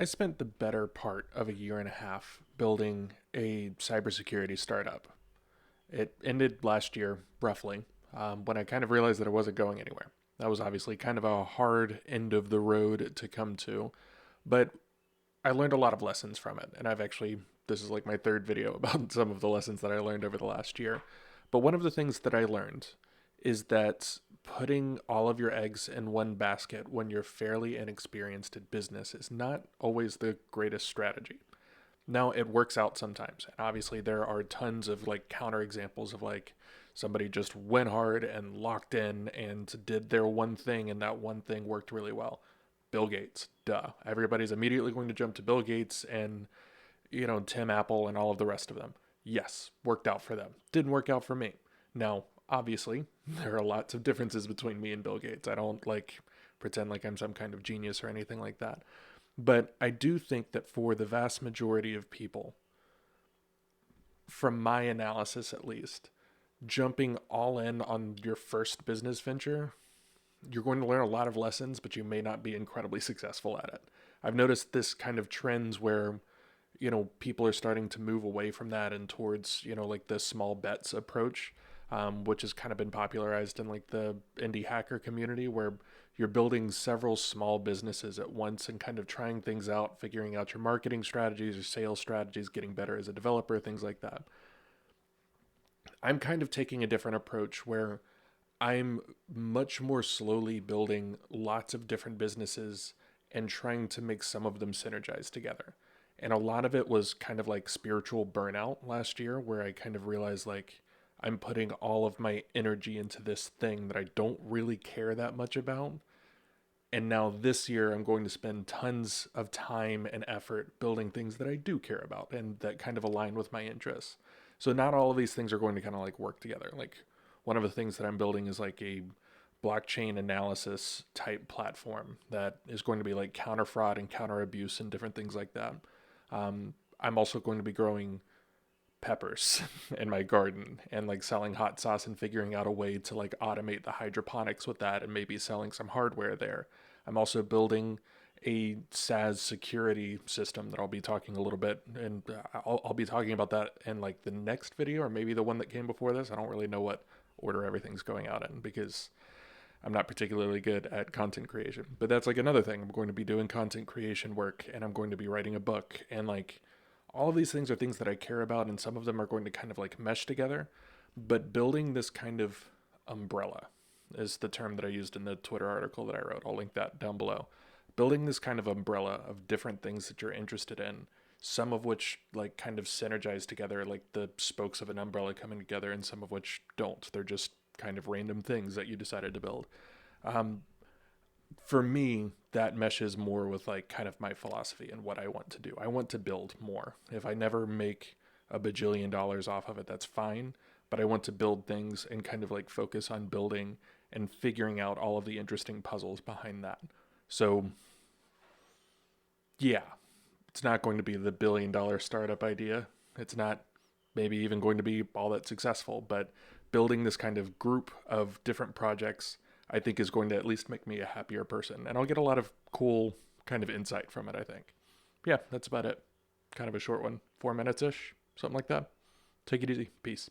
I spent the better part of a year and a half building a cybersecurity startup. It ended last year, roughly, when I kind of realized that it wasn't going anywhere. That was obviously kind of a hard end of the road to come to, but I learned a lot of lessons from it. And this is like my third video about some of the lessons that I learned over the last year. But one of the things that I learned is that putting all of your eggs in one basket when you're fairly inexperienced at business is not always the greatest strategy. Now, it works out sometimes. And obviously, there are tons of like counter examples of like somebody just went hard and locked in and did their one thing, and that one thing worked really well. Bill Gates, duh. Everybody's immediately going to jump to Bill Gates and, Tim Apple and all of the rest of them. Yes, worked out for them. Didn't work out for me. Now, obviously, there are lots of differences between me and Bill Gates. I don't like pretend like I'm some kind of genius or anything like that. But I do think that for the vast majority of people, from my analysis at least, jumping all in on your first business venture, you're going to learn a lot of lessons, but you may not be incredibly successful at it. I've noticed this kind of trends where, people are starting to move away from that and towards, like the small bets approach, which has kind of been popularized in like the indie hacker community where you're building several small businesses at once and kind of trying things out, figuring out your marketing strategies, your sales strategies, getting better as a developer, things like that. I'm kind of taking a different approach where I'm much more slowly building lots of different businesses and trying to make some of them synergize together. And a lot of it was kind of like spiritual burnout last year, where I kind of realized like I'm putting all of my energy into this thing that I don't really care that much about. And now this year, I'm going to spend tons of time and effort building things that I do care about and that kind of align with my interests. So not all of these things are going to kind of like work together. Like one of the things that I'm building is like a blockchain analysis type platform that is going to be like counter fraud and counter abuse and different things like that. I'm also going to be growing peppers in my garden and like selling hot sauce and figuring out a way to like automate the hydroponics with that and maybe selling some hardware there. I'm also building a SaaS security system that I'll be talking a little bit, and I'll be talking about that in like the next video or maybe the one that came before this. I don't really know what order everything's going out in because I'm not particularly good at content creation. But that's like another thing. I'm going to be doing content creation work and I'm going to be writing a book. And like all of these things are things that I care about, and some of them are going to kind of like mesh together. But building this kind of umbrella is the term that I used in the Twitter article that I wrote. I'll link that down below. Building this kind of umbrella of different things that you're interested in, some of which like kind of synergize together, like the spokes of an umbrella coming together, and some of which don't. They're just kind of random things that you decided to build. Um, for me, that meshes more with like kind of my philosophy and what I want to do. I want to build more. If I never make a bajillion dollars off of it, that's fine. But I want to build things and kind of like focus on building and figuring out all of the interesting puzzles behind that. So, yeah, it's not going to be the $1 billion startup idea. It's not maybe even going to be all that successful, but building this kind of group of different projects, I think is going to at least make me a happier person. And I'll get a lot of cool kind of insight from it, I think. Yeah, that's about it. Kind of a short one, 4 minutes ish, something like that. Take it easy. Peace.